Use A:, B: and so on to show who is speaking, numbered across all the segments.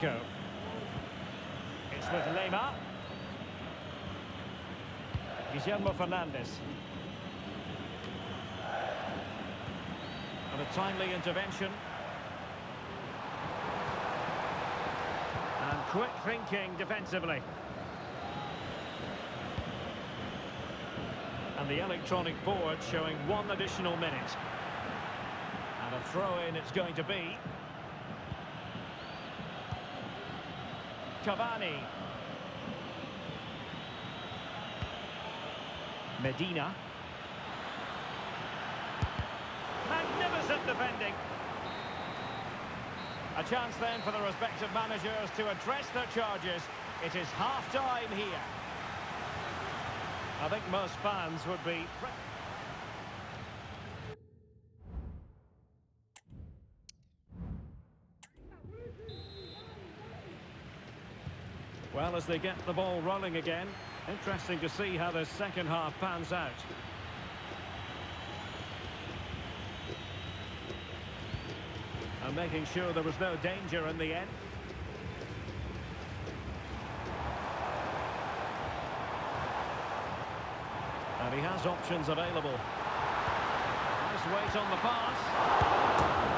A: Go. It's with Lema. Guillermo Fernandez. And a timely intervention. And quick thinking defensively. And the electronic board showing 1 additional minute. And a throw-in it's going to be. Cavani. Medina. Magnificent defending. A chance then for the respective managers to address their charges. It is half-time here. I think most fans would be... Well, as they get the ball rolling again, interesting to see how the second half pans out. And making sure there was no danger in the end. And he has options available. Nice weight on the pass.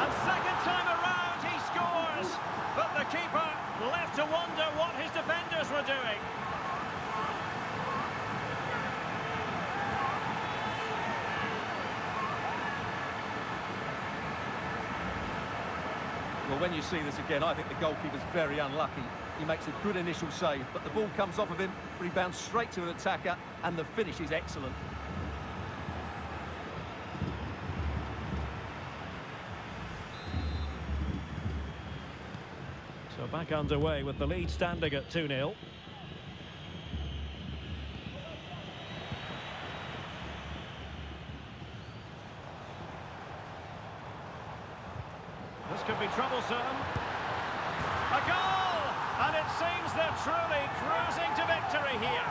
A: And second time around he scores! But the keeper left to wonder what his defenders were doing.
B: Well, when you see this again, I think the goalkeeper's very unlucky. He makes a good initial save, but the ball comes off of him, rebounds straight to an attacker, and the finish is excellent.
A: So back underway with the lead standing at 2-0. This could be troublesome. A goal! And it seems they're truly cruising to victory here.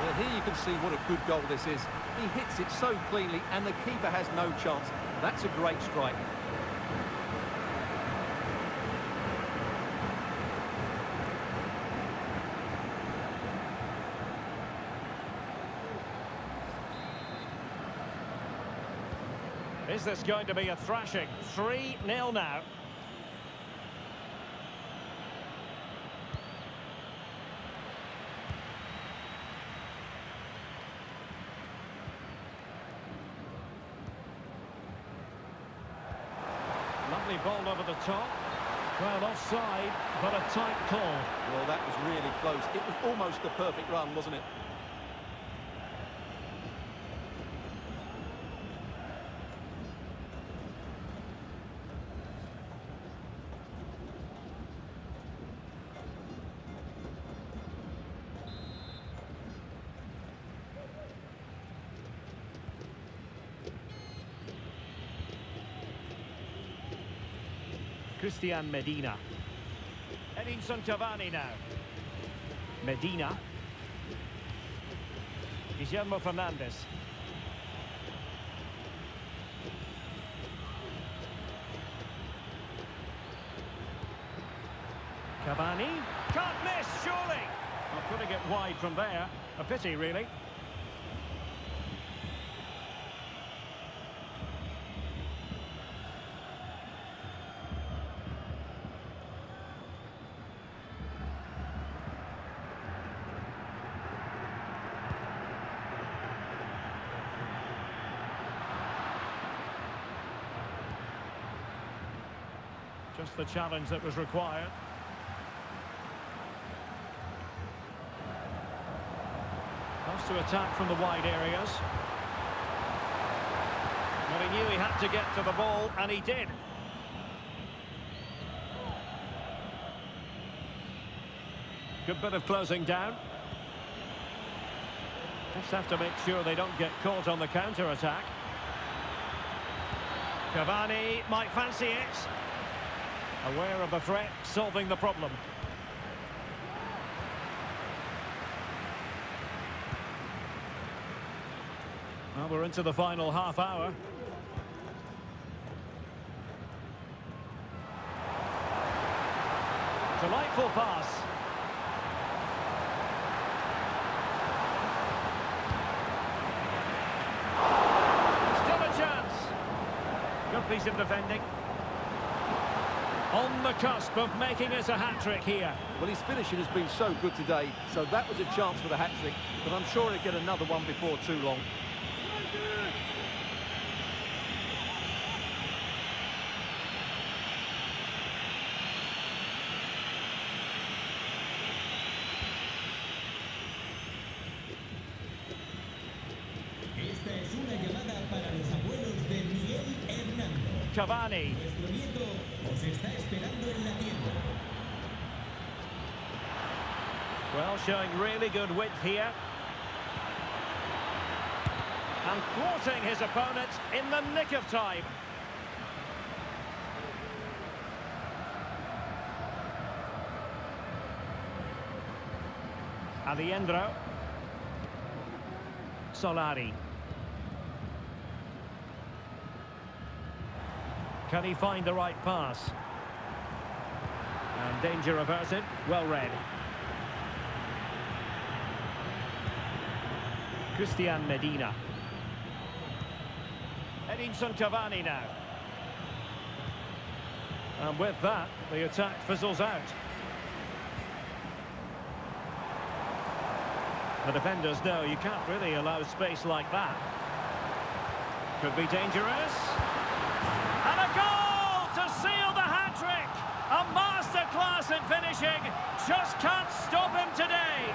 B: Well, here you can see what a good goal this is. He hits it so cleanly and the keeper has no chance. That's a great strike.
A: Is this going to be a thrashing? 3-0 now. Lovely ball over the top. Well, offside, but a tight call.
B: Well, that was really close. It was almost the perfect run, wasn't it?
A: Christian Medina. Edinson Cavani now. Medina. Guillermo Fernandez. Cavani. Can't miss, surely. Well, putting it wide from there. A pity, really. Just the challenge that was required. Has to attack from the wide areas. Well, he knew he had to get to the ball, and he did. Good bit of closing down. Just have to make sure they don't get caught on the counter-attack. Cavani might fancy it. Aware of the threat, solving the problem. Well, we're into the final half hour. Delightful pass. Still a chance. Good piece of defending. On the cusp of making it a hat-trick here.
B: Well, his finishing has been so good today, so that was a chance for the hat-trick, but I'm sure he'll get another one before too long.
C: Esta es una llamada para los abuelos de Miguel Hernando.
A: Cavani.
C: Nuestro nieto os está esperando en la tienda.
A: Well, showing really good width here. And thwarting his opponent in the nick of time. Aliendro. Solari. Can he find the right pass? And danger averted. Well read. Christian Medina. Edinson Cavani now. And with that, the attack fizzles out. The defenders know you can't really allow space like that. Could be dangerous. And a goal to seal the hat-trick! A masterclass in finishing. Just can't stop him today.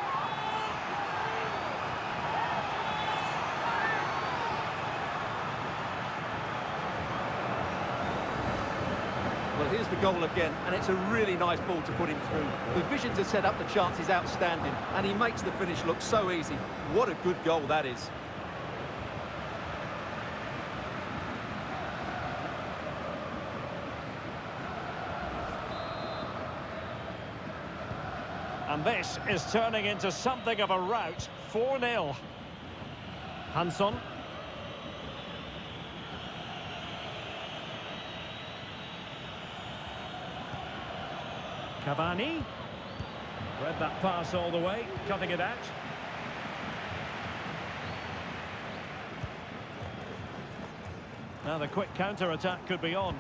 B: Well, here's the goal again, and it's a really nice ball to put him through. The vision to set up the chance is outstanding, and he makes the finish look so easy. What a good goal that is.
A: And this is turning into something of a rout. 4-0. Hansson. Cavani. Read that pass all the way, cutting it out. Now the quick counter-attack could be on.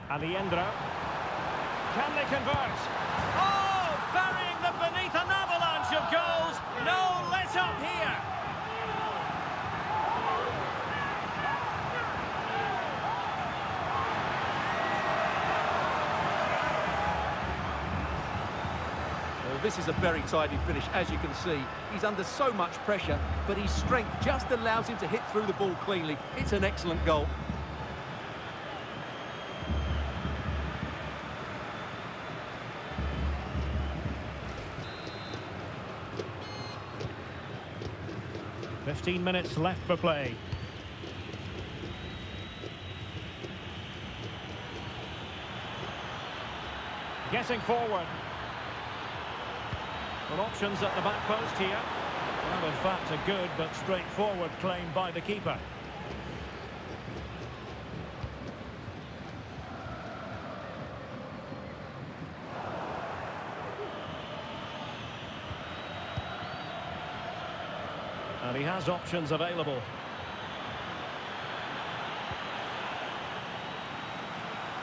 A: Aliendro. Can they convert? Oh, burying them beneath an avalanche of goals. No let up here.
B: Well, this is a very tidy finish, as you can see. He's under so much pressure, but his strength just allows him to hit through the ball cleanly. It's an excellent goal.
A: .15 minutes left for play. Getting forward. Well, options at the back post here. Well, in fact, a good but straightforward claim by the keeper. And he has options available.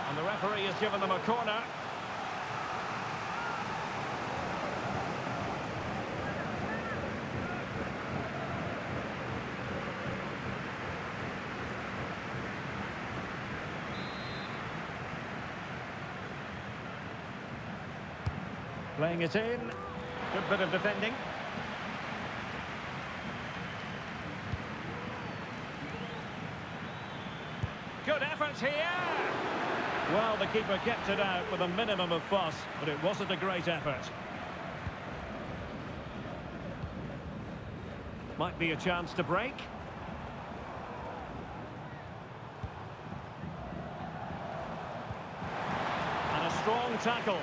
A: And the referee has given them a corner. Playing it in. Good bit of defending. Good effort here. Well, the keeper kept it out with a minimum of fuss, but it wasn't a great effort. Might be a chance to break. And a strong tackle.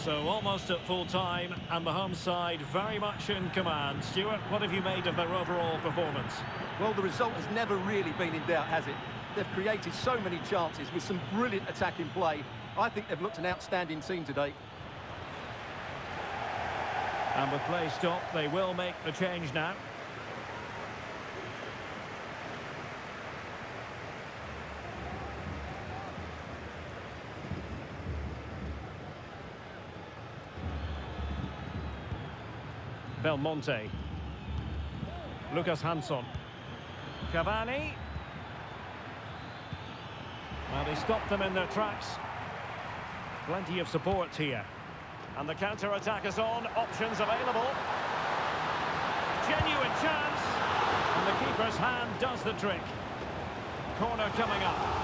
A: So almost at full time, and the home side very much in command. Stuart, what have you made of their overall performance?
B: Well, the result has never really been in doubt, has it? They've created so many chances with some brilliant attacking play. I think they've looked an outstanding team today.
A: And with play stopped, they will make the change now. Belmonte. Lucas Hansson. Cavani. Well, they stopped them in their tracks. Plenty of support here. And the counter-attack is on. Options available. Genuine chance. And the keeper's hand does the trick. Corner coming up.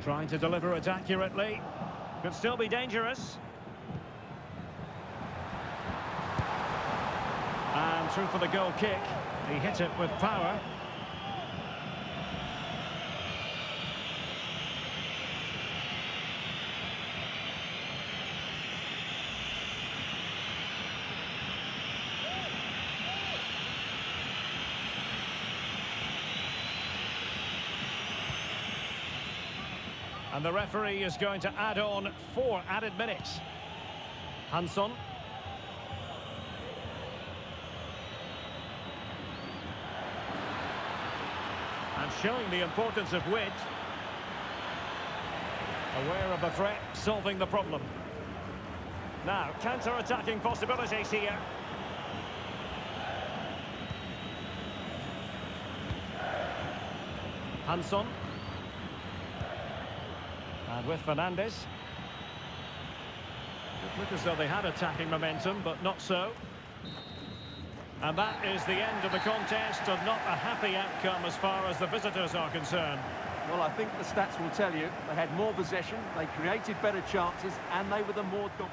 A: Trying to deliver it accurately. Could still be dangerous. And through for the goal kick. He hit it with power. And the referee is going to add on 4 added minutes. Hansson. And showing the importance of width. Aware of the threat, solving the problem. Now, counter-attacking possibilities here. Hansson. And with Fernandes. It looked as though they had attacking momentum, but not so. And that is the end of the contest, and not a happy outcome as far as the visitors are concerned.
B: Well, I think the stats will tell you they had more possession, they created better chances, and they were the more dominant.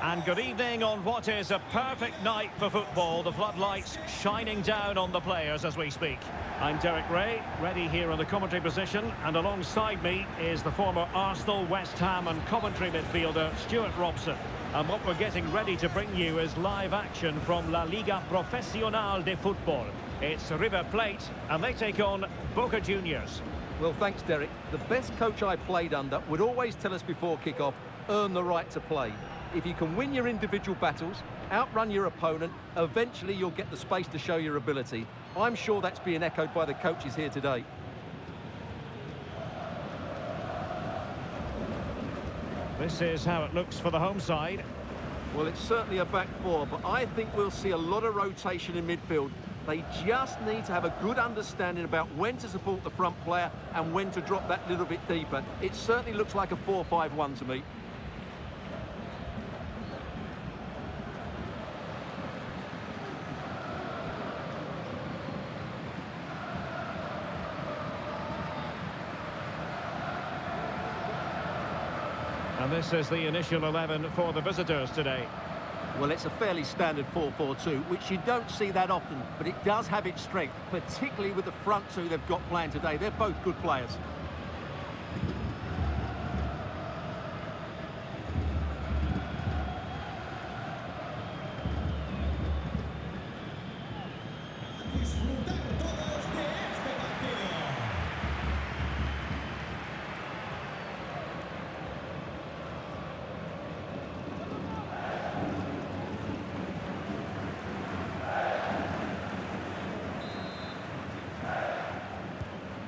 A: And good evening on what is a perfect night for football. The floodlights shining down on the players as we speak. I'm Derek Ray, ready here in the commentary position, and alongside me is the former Arsenal, West Ham and Coventry midfielder Stuart Robson. And what we're getting ready to bring you is live action from La Liga Profesional de Fútbol. It's River Plate, and they take on Boca Juniors.
B: Well, thanks, Derek. The best coach I played under would always tell us before kick-off, earn the right to play. If you can win your individual battles, outrun your opponent, eventually you'll get the space to show your ability. I'm sure that's being echoed by the coaches here today.
A: This is how it looks for the home side.
B: Well, it's certainly a back four, but I think we'll see a lot of rotation in midfield. They just need to have a good understanding about when to support the front player and when to drop that little bit deeper. It certainly looks like a 4-5-1 to me.
A: And this is the initial 11 for the visitors today.
B: Well, it's a fairly standard 4-4-2, which you don't see that often, but it does have its strength, particularly with the front two they've got playing today. They're both good players.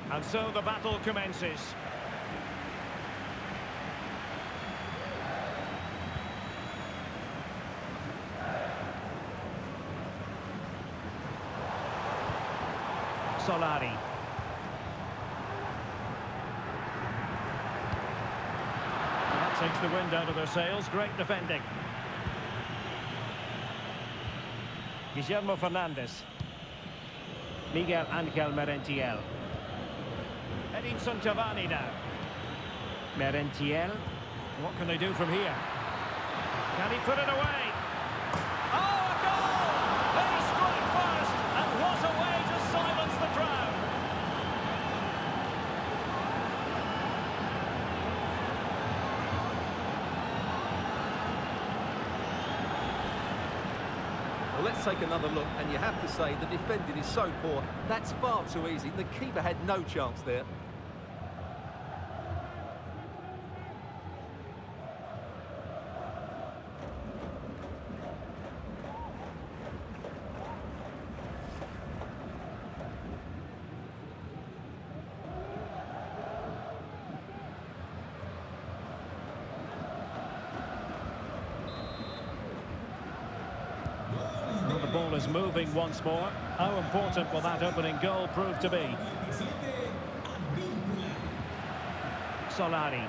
A: And so the battle commences. Solari. That takes the wind out of their sails. Great defending. Guillermo Fernandez. Miguel-Ángel Edinson Cavani now. Merentiel. What can they do from here? Can he put it away? Oh, a goal! They strike first, and what a way to silence the crowd!
B: Well, let's take another look, and you have to say the defending is so poor. That's far too easy. The keeper had no chance there.
A: Well, the ball is moving once more. How important will that opening goal prove to be? Solari.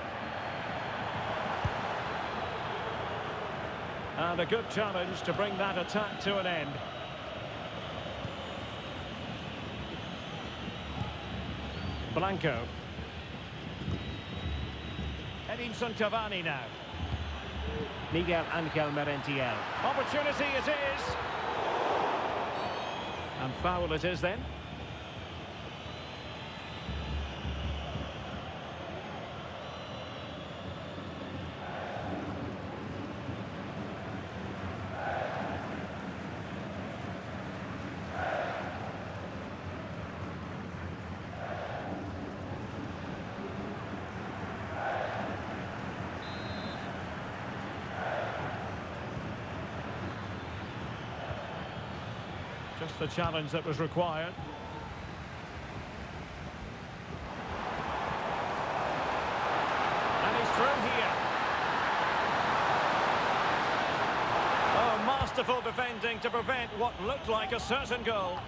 A: And a good challenge to bring that attack to an end. Blanco. Edinson Cavani now. Miguel-Ángel Merentiel. Opportunity it is. And foul it is then. Just the challenge that was required. And he's through here. Oh, masterful defending to prevent what looked like a certain goal.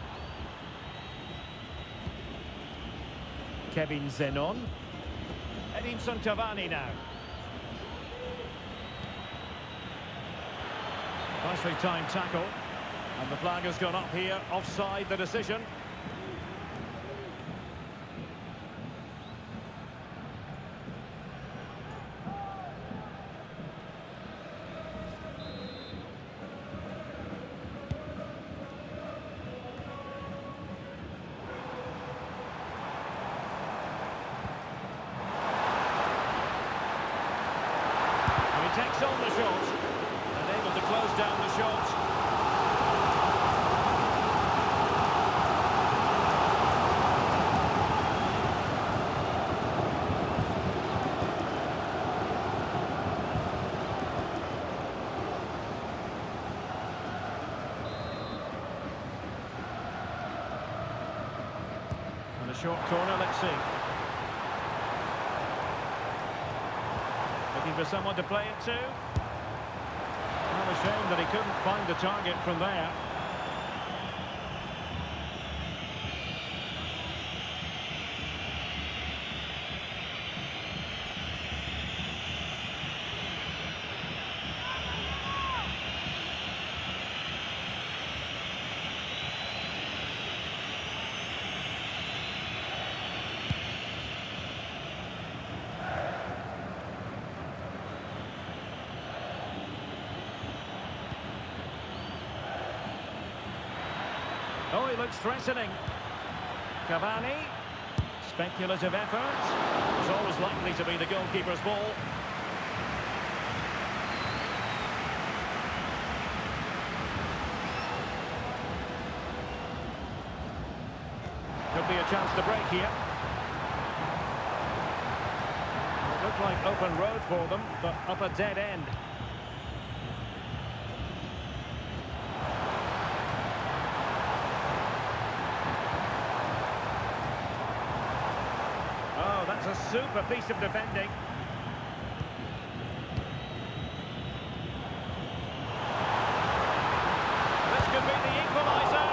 A: Kevin Zenon. Edinson Cavani now. Nicely timed tackle. And the flag has gone up here, offside the decision. And he takes on the shot and able to close down the shot. A short corner, let's see. Looking for someone to play it to. Well, a shame that he couldn't find the target from there. Oh, he looks threatening. Cavani. Speculative effort. It's always likely to be the goalkeeper's ball. Could be a chance to break here. It looked like open road for them, but up a dead end. Oh, that's a super piece of defending. This could be the equaliser.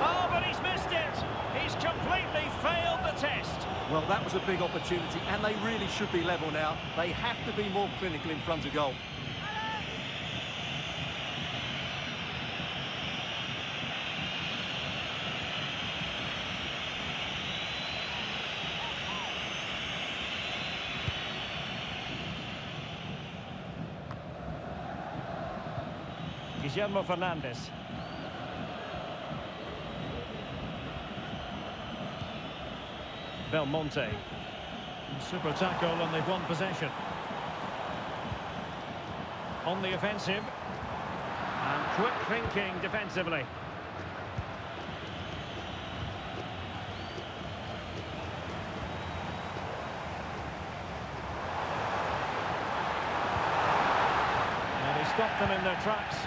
A: Oh, but he's missed it. He's completely
B: was a big opportunity, and they really should be level now. They have to be more clinical in front of goal.
A: Guillermo Fernandez. Belmonte. Super tackle and they've won possession. On the offensive. And quick thinking defensively. And he stopped them in their tracks.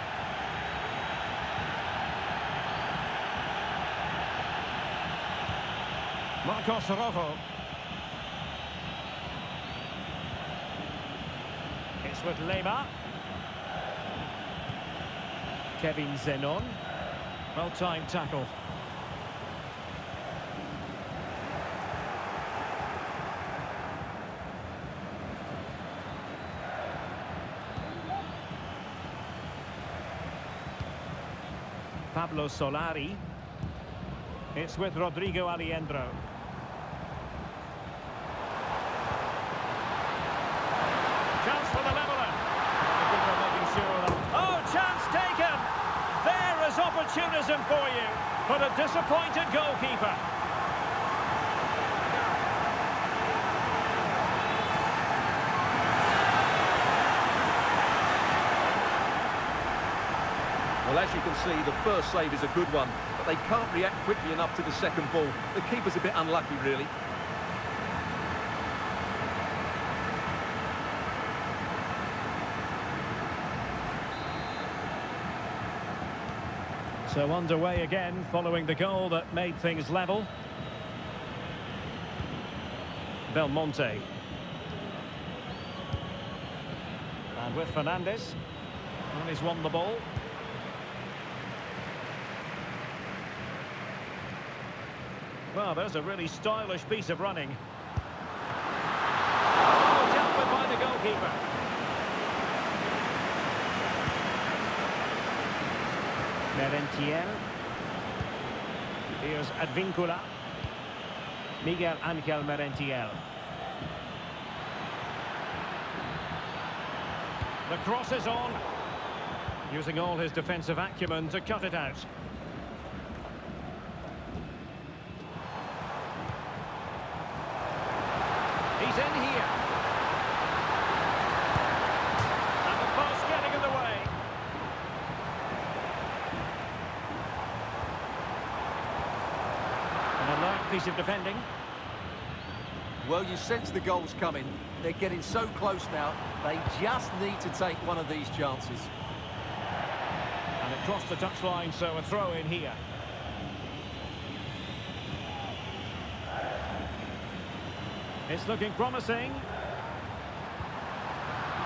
A: Marcos Rojo. It's with Lema. Kevin Zenon. Well-timed tackle. Pablo Solari. It's with Rodrigo Aliendro. Chance for the leveller. The keeper making sure that... Oh, chance taken! There is opportunism for you, but a disappointed goalkeeper.
B: Well, as you can see, the first save is a good one, but they can't react quickly enough to the second ball. The keeper's a bit unlucky, really.
A: So underway again, following the goal that made things level. Belmonte. And with Fernandez. And he's won the ball. Well, there's a really stylish piece of running. Oh, dealt with by the goalkeeper. Merentiel. Here's Advíncula. Miguel Ángel Merentiel. The cross is on. Using all his defensive acumen to cut it out. He's in here. And the pass getting in the way. An alert piece of defending.
B: Well, you sense the goal's coming. They're getting so close now. They just need to take one of these chances.
A: And it crossed the touchline, so a throw in here. It's looking promising.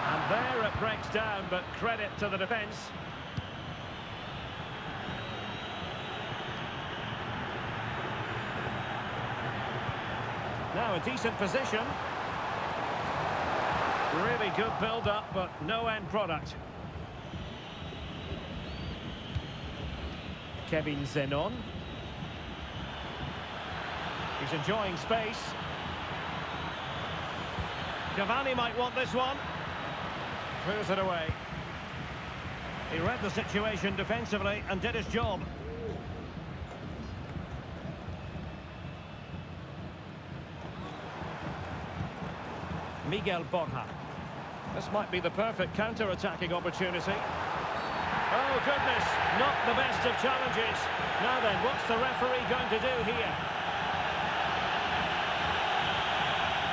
A: And there it breaks down, but credit to the defence. Now a decent position. Really good build-up, but no end product. Kevin Zenon. He's enjoying space. Cavani might want this one. Clears it away. He read the situation defensively and did his job. Miguel Borja. This might be the perfect counter-attacking opportunity. Oh, goodness, not the best of challenges. Now then, what's the referee going to do here?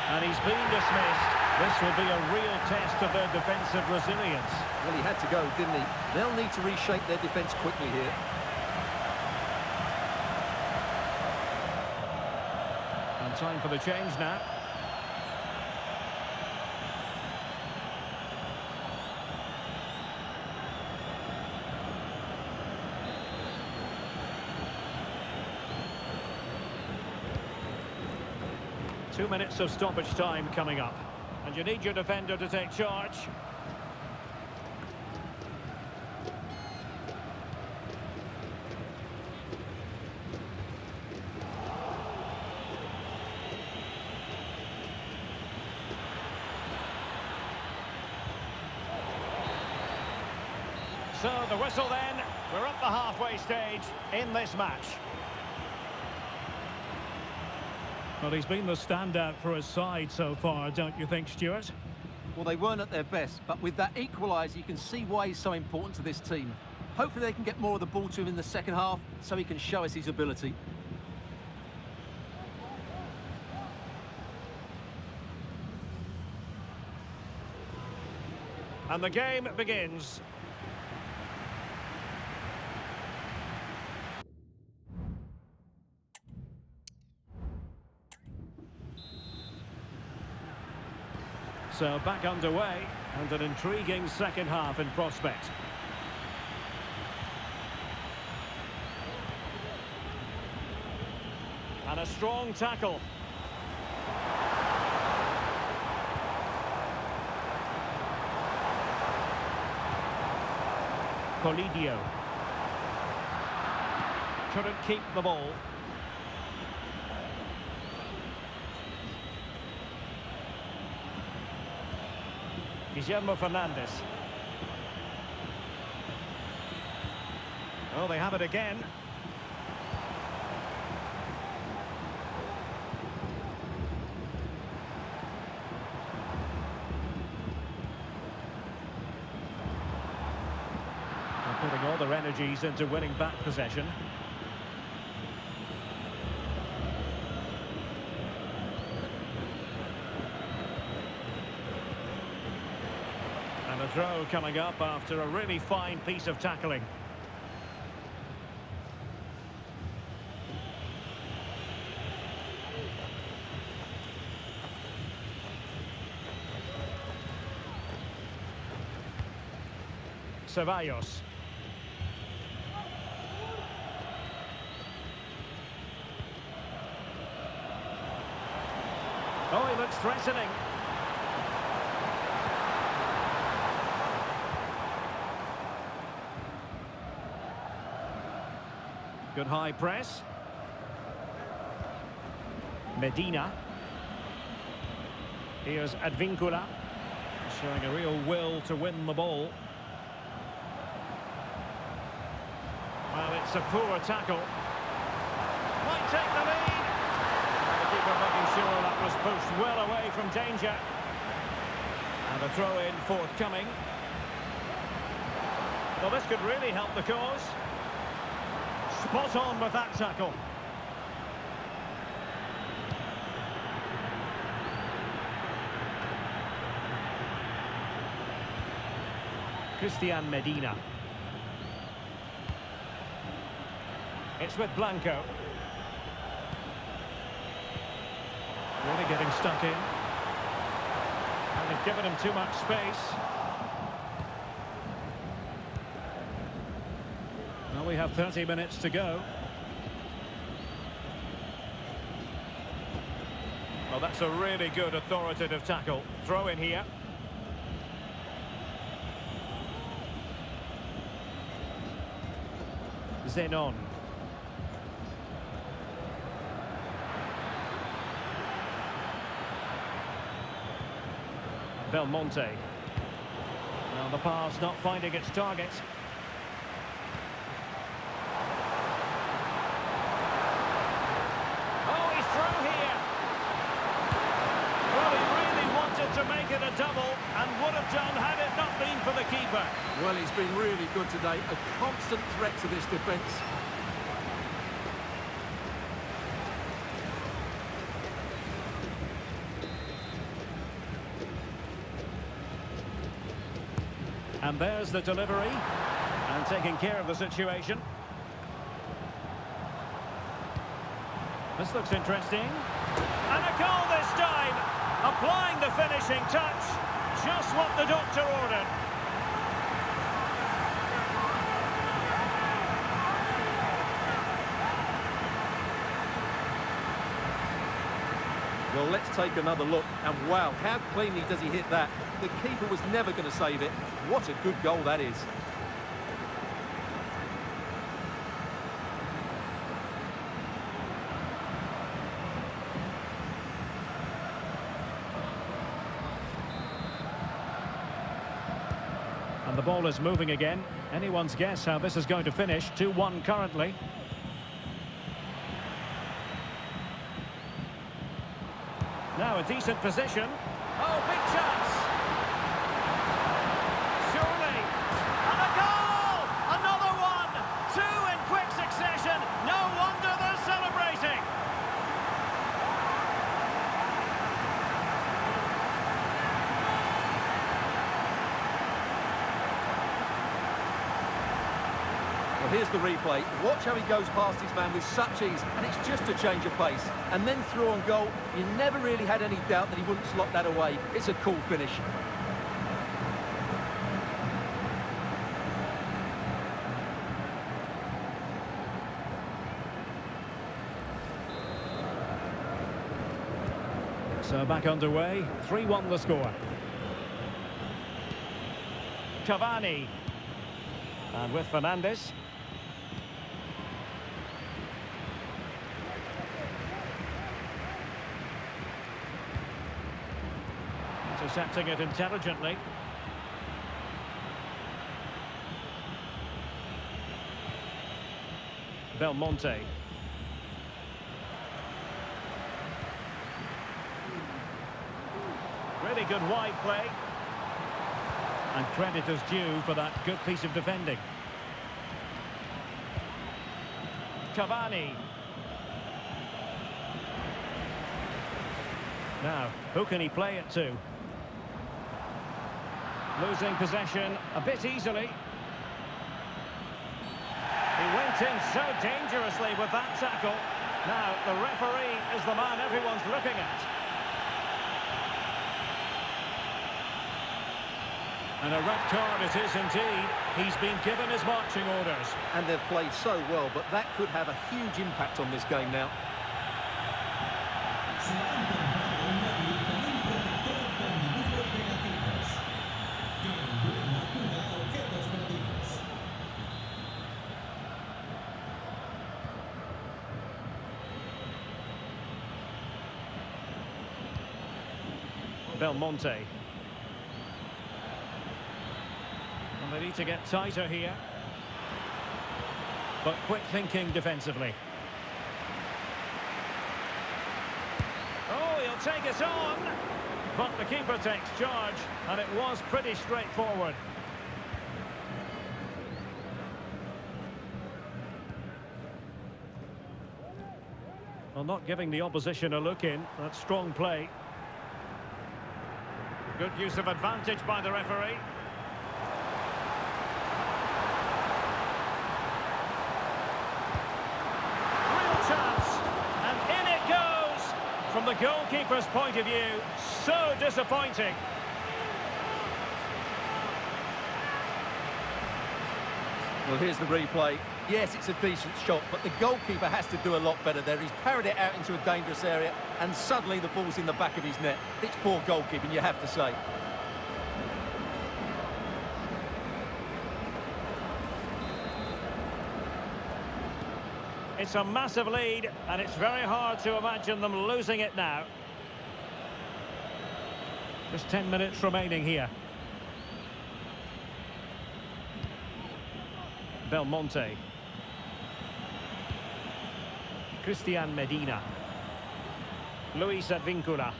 A: And he's been dismissed. This will be a real test of their defensive resilience.
B: Well, he had to go, didn't he? They'll need to reshape their defence quickly here.
A: And time for the change now. 2 minutes of stoppage time coming up. And you need your defender to take charge. So the whistle then, we're at the halfway stage in this match. Well, he's been the standout for his side so far, don't you think, Stuart?
B: Well, they weren't at their best, but with that equaliser, you can see why he's so important to this team. Hopefully they can get more of the ball to him in the second half so he can show us his ability.
A: And the game begins. So back underway, and an intriguing second half in prospect. And a strong tackle. Colidio. Couldn't keep the ball. Guillermo Fernandez. Oh, they have it again. They're putting all their energies into winning back possession. And a throw coming up after a really fine piece of tackling. Ceballos. Oh, he looks threatening. Good high press. Medina. Here's Advíncula, showing a real will to win the ball. Well, it's a poor tackle. Might take the lead. The keeper making sure that was pushed well away from danger. And a throw-in forthcoming. Well, this could really help the cause. Spot on with that tackle. Christian Medina. It's with Blanco. Really getting stuck in. And they've given him too much space. Well, we have 30 minutes to go. Well, that's a really good authoritative tackle. Throw in here. Zenon. Belmonte. Now the pass not finding its target. Oh, he's through here. Well, he really wanted to make it a double and would have done had it not been for the keeper.
B: Well, he's been really good today. A constant threat to this defence.
A: And there's the delivery. And taking care of the situation. This looks interesting. And a goal this time. Applying the finishing touch. Just what the doctor ordered.
B: Well, let's take another look. And wow, how cleanly does he hit that? The keeper was never going to save it. What a good goal that is.
A: And the ball is moving again. Anyone's guess how this is going to finish. 2-1 currently. Now a decent position. Oh, big chance. Surely. And a goal! Another one! Two in quick succession. No wonder they're celebrating.
B: Well, here's the replay. Watch how he goes past his man with such ease, and it's just a change of pace. And then through on goal, you never really had any doubt that he wouldn't slot that away. It's a cool finish.
A: So back underway. 3-1 the score. Cavani. And with Fernandes. Intercepting it intelligently. Belmonte. Really good wide play. And credit is due for that good piece of defending. Cavani. Now, who can he play it to? Losing possession a bit easily. He went in so dangerously with that tackle. Now, the referee is the man everyone's looking at. And a red card it is indeed. He's been given his marching orders.
B: And they've played so well, but that could have a huge impact on this game now.
C: Se ha encontrado un lápiz con un protector con dibujos negativos. Que ninguna cura objetos perdidos.
A: Belmonte. And they need to get tighter here. But quick thinking defensively. Oh, he'll take it on. But the keeper takes charge, and it was pretty straightforward. Well, not giving the opposition a look in. That's strong play. Good use of advantage by the referee. Real chance, and in it goes. From the goalkeeper's point of view, so disappointing.
B: Well, here's the replay. Yes, it's a decent shot, but the goalkeeper has to do a lot better there. He's parried it out into a dangerous area, and suddenly the ball's in the back of his net. It's poor goalkeeping, you have to say.
A: It's a massive lead, and it's very hard to imagine them losing it now. Just 10 minutes remaining here. Belmonte. Christian Medina. Luis Advíncula.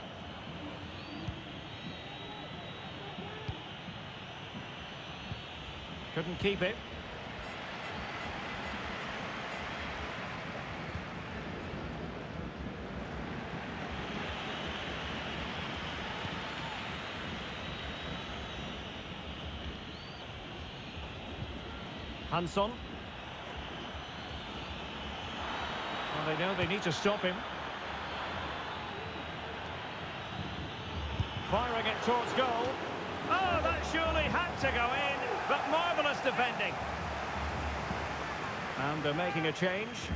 A: Couldn't keep it. Hansson. Well, they know they need to stop him. Firing it towards goal. Oh, that surely had to go in, but marvellous defending. And they're making a change.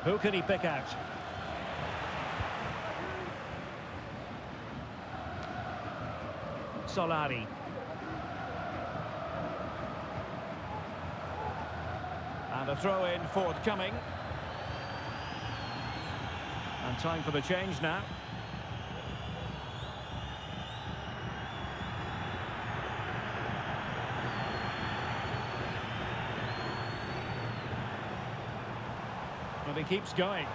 A: Who can he pick out? Solari. And a throw-in forthcoming. And time for the change now. But he keeps going.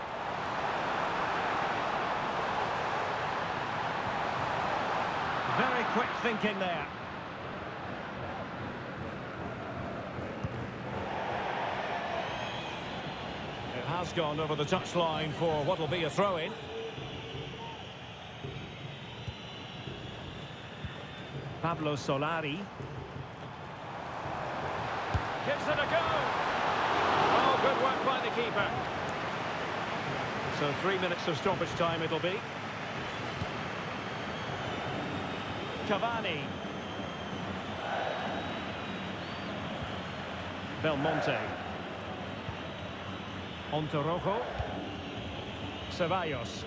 A: Very quick thinking there. It has gone over the touchline for what will be a throw-in. Pablo Solari. Gives it a go. Oh, good work by the keeper. So 3 minutes of stoppage time it'll be. Cavani. Belmonte. Ontorojo. Ceballos.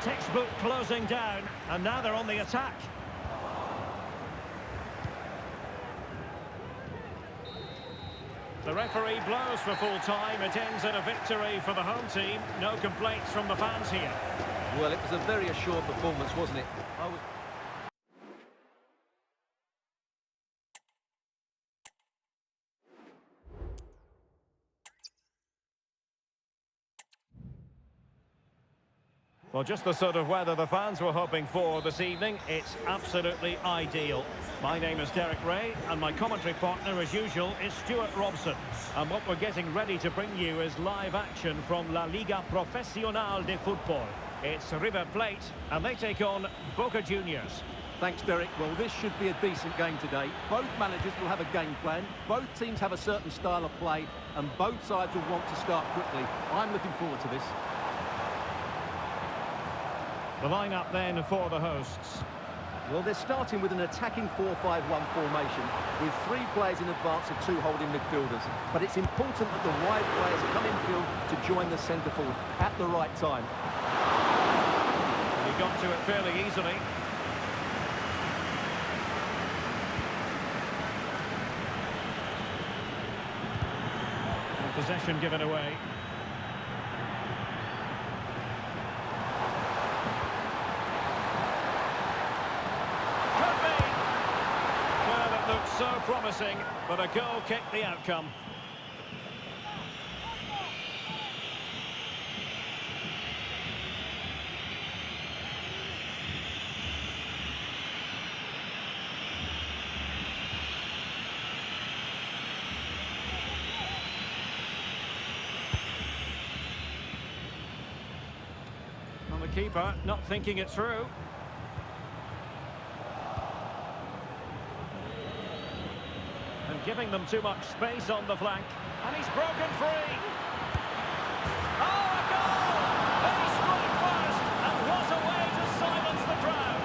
A: Textbook closing down, and now they're on the attack. The referee blows for full time. It ends in a victory for the home team. No complaints from the fans here.
B: Well, it was a very assured performance, wasn't it?
A: Well, just the sort of weather the fans were hoping for this evening. It's absolutely ideal. My name is Derek Ray, and my commentary partner, as usual, is Stuart Robson. And what we're getting ready to bring you is live action from La Liga Profesional de Football. It's River Plate, and they take on Boca Juniors.
B: Thanks, Derek. Well, this should be a decent game today. Both managers will have a game plan. Both teams have a certain style of play, and both sides will want to start quickly. I'm looking forward to this.
A: The lineup then for the hosts.
B: Well, they're starting with an attacking 4-5-1 formation with 3 players in advance of 2 holding midfielders. But it's important that the wide players come in field to join the centre forward at the right time.
A: He got to it fairly easily. And possession given away. So promising, but a goal kicked the outcome. And the keeper not thinking it through. Giving them too much space on the flank, and he's broken free. Oh, a goal! And he struck first, and what a way to silence the crowd.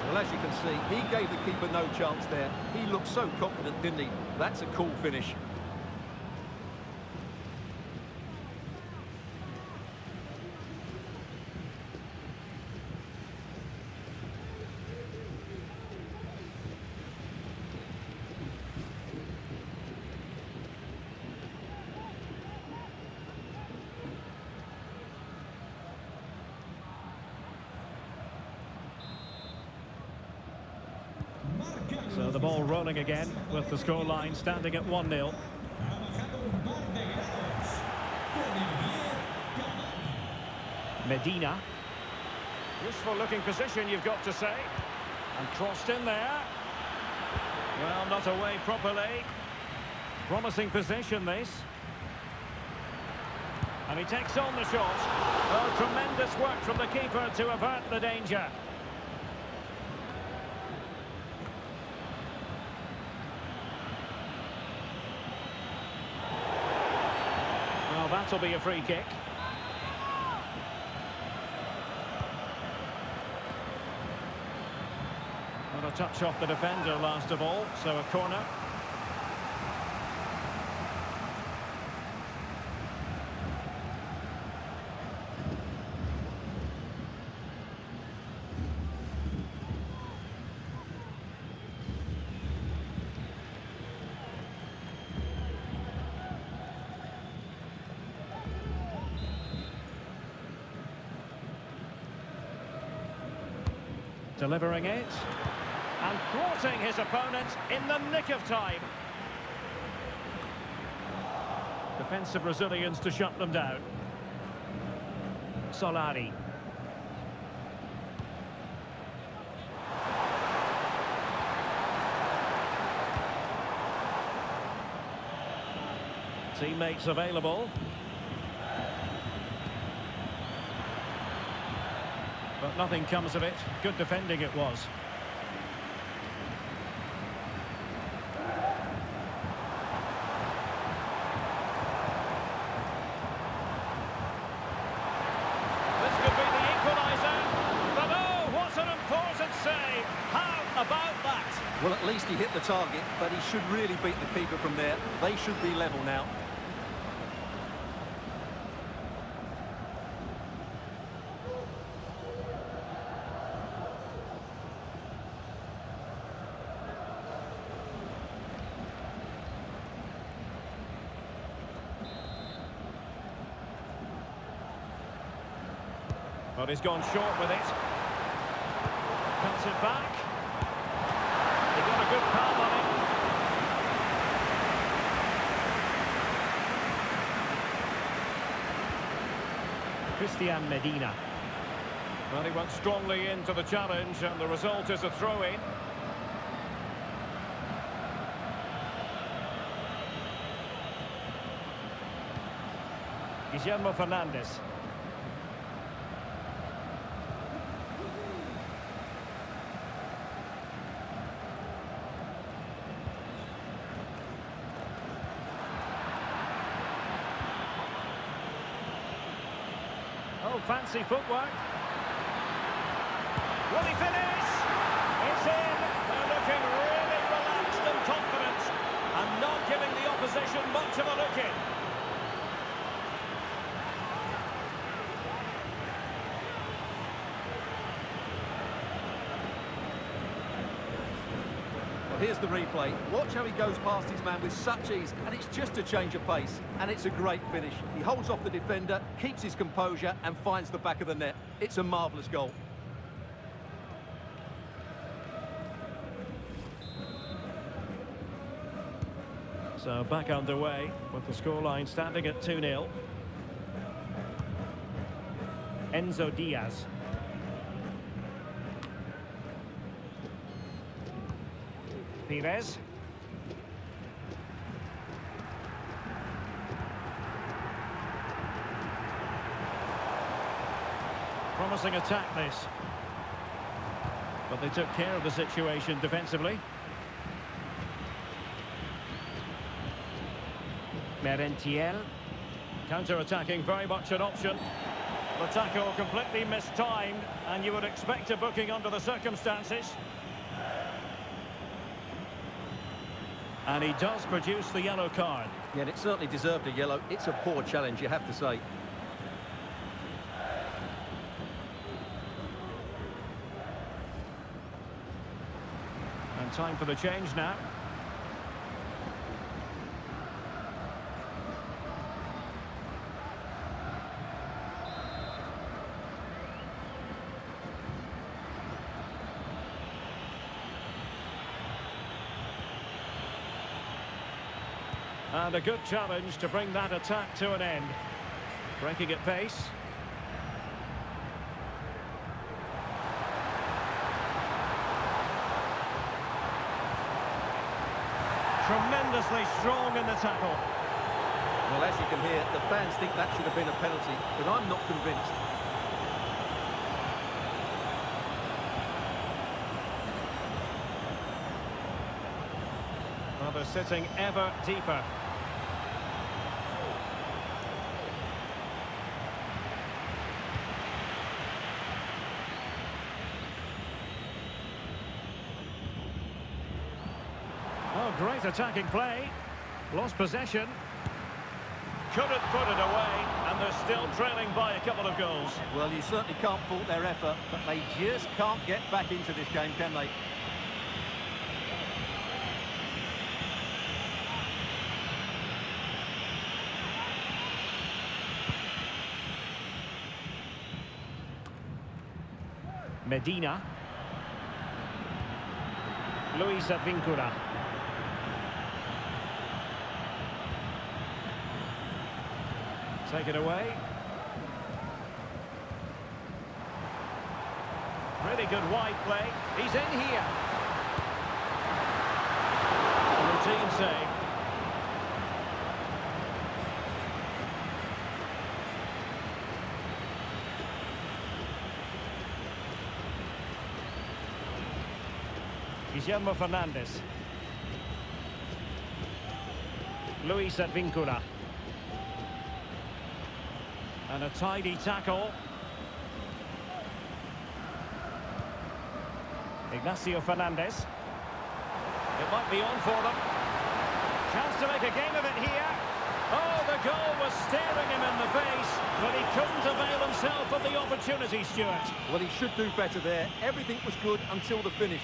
B: Well, as you can see, he gave the keeper no chance there. He looked so confident, didn't he? That's a cool finish.
A: So the ball rolling again with the scoreline standing at 1-0. Medina. Useful looking position, you've got to say. And crossed in there. Well, not away properly. Promising position, this. And he takes on the shot. Oh, tremendous work from the keeper to avert the danger. Well, that'll be a free kick. touch off the defender last of all, so a corner. Delivering it, and thwarting his opponent in the nick of time. Defensive resilience to shut them down. Solari. Teammates available. But nothing comes of it. Good defending it was. This could be the equaliser. But oh, what an important save. How about that?
B: Well, at least he hit the target, but he should really beat the keeper from there. They should be level now.
A: But he's gone short with it. Cuts it back. He got a good palm on it. Christian Medina. Well, he went strongly into the challenge, and the result is a throw-in. Guillermo Fernandez. Oh, fancy footwork. Will he finish? It's in. They're looking really relaxed and confident, and not giving the opposition much of a look in.
B: Here's the replay. Watch how he goes past his man with such ease, and it's just a change of pace. And it's a great finish. He holds off the defender, keeps his composure, and finds the back of the net. It's a marvellous goal.
A: So back underway with the scoreline standing at 2-0. Enzo Diaz. Pires. Promising attack this. But they took care of the situation defensively. Merentiel. Counter-attacking, very much an option. The tackle completely mistimed, and you would expect a booking under the circumstances. And he does produce the yellow card.
B: Yeah, and it certainly deserved a yellow. It's a poor challenge, you have to say.
A: And time for the change now. And a good challenge to bring that attack to an end. Breaking at pace. Tremendously strong in the tackle.
B: Well, as you can hear, the fans think that should have been a penalty, but I'm not convinced.
A: Well, they're sitting ever deeper. Great attacking play. Lost possession. Couldn't put it away, and they're still trailing by a couple of goals.
B: Well, you certainly can't fault their effort, but they just can't get back into this game, can they?
A: Medina. Luis Advíncula. Take it away. Really good wide play. He's in here. Routine save. Guillermo Fernandez. Luis Advíncula. And a tidy tackle. Ignacio Fernandez. It might be on for them. Chance to make a game of it here. Oh, the goal was staring him in the face, but he couldn't avail himself of the opportunity, Stuart.
B: Well, he should do better there. Everything was good until the finish.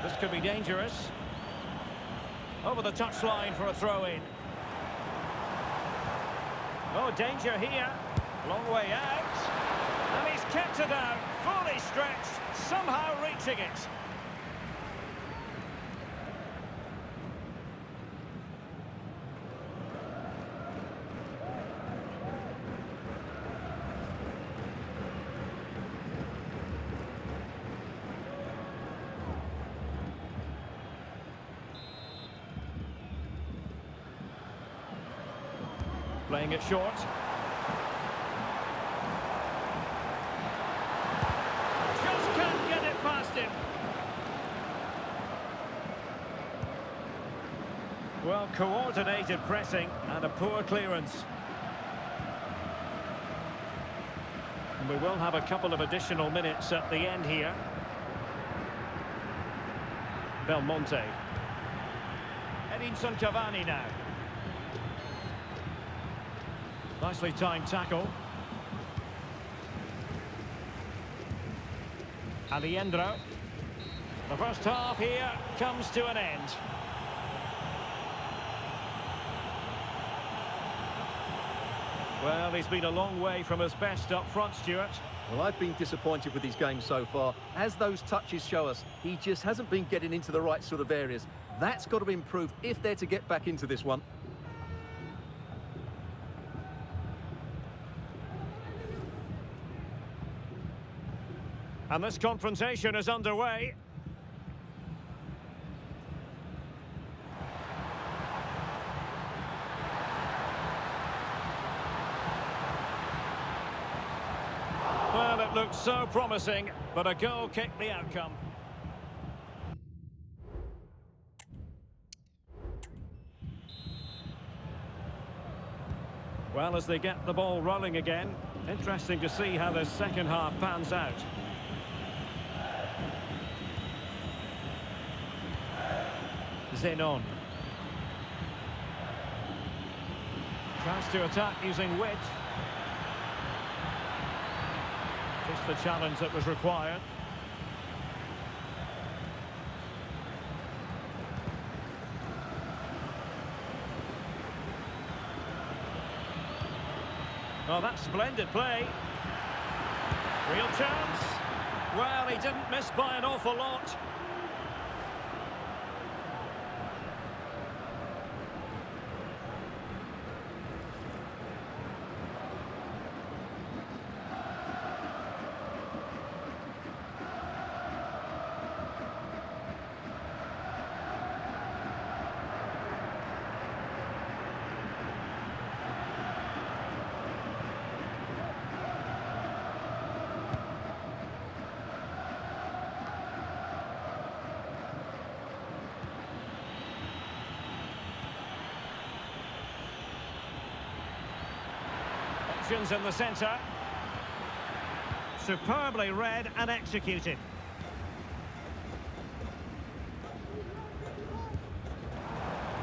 A: This could be dangerous. Over the touchline for a throw-in. Oh, danger here. Long way out. And he's kept it out. Fully stretched. Somehow reaching it. Playing it short. Just can't get it past him. Well, coordinated pressing and a poor clearance. And we will have a couple of additional minutes at the end here. Belmonte. Edinson Cavani now. Nicely timed tackle. Alejandro. The first half here comes to an end. Well, he's been a long way from his best up front, Stuart.
B: Well, I've been disappointed with his game so far. As those touches show us, he just hasn't been getting into the right sort of areas. That's got to improve if they're to get back into this one.
A: And this confrontation is underway. Well, it looked so promising, but a goal kicked the outcome. Well, as they get the ball rolling again, interesting to see how the second half pans out. Zenon. Chance to attack using width. Just the challenge that was required. Oh, that's splendid play. Real chance. Well, he didn't miss by an awful lot. options in the centre. Superbly read and executed.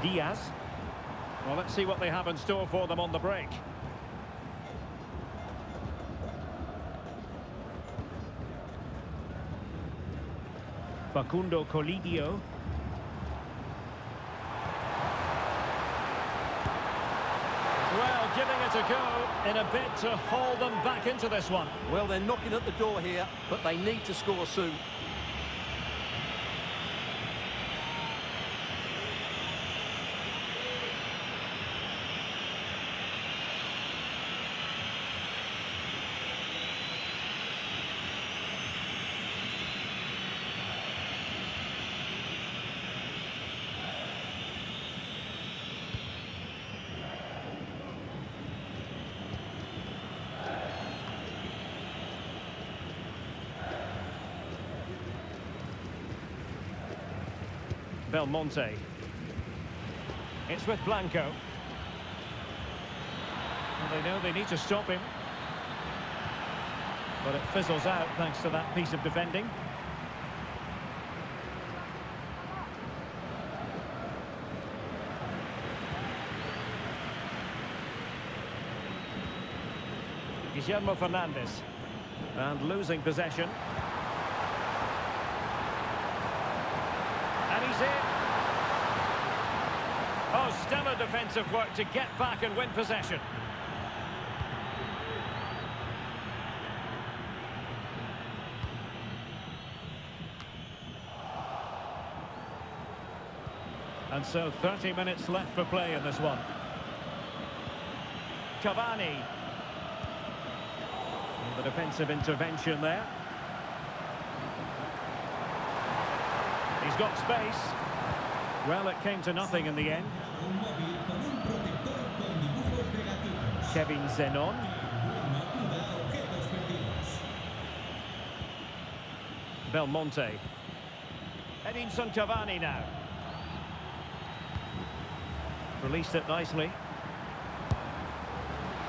A: Diaz. Well, let's see what they have in store for them on the break. Facundo Colidio. Well, giving it a go in a bid to haul them back into this one.
B: Well, they're knocking at the door here, but they need to score soon.
A: Belmonte. It's with Blanco. Well, they know they need to stop him. But it fizzles out thanks to that piece of defending. Guillermo Fernandez. And losing possession. And he's in. Oh, stellar defensive work to get back and win possession. And so 30 minutes left for play in this one. Cavani. And the defensive intervention there. He's got space. Well, it came to nothing in the end.
C: Un móvil con un protector con dibujos de gatitos.
A: Kevin Zenon.
C: No cuida objetos perdidos.
A: Belmonte. Edinson Cavani now. Released it nicely.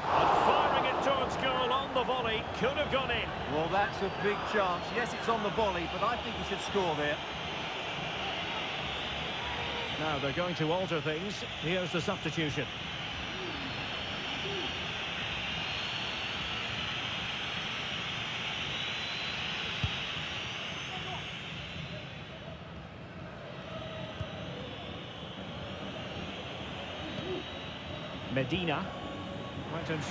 A: And firing it towards goal on the volley. Could have gone in.
B: Well, that's a big chance. Yes, it's on the volley, but I think he should score there.
A: Now they're going to alter things. Here's the substitution. Medina. Right in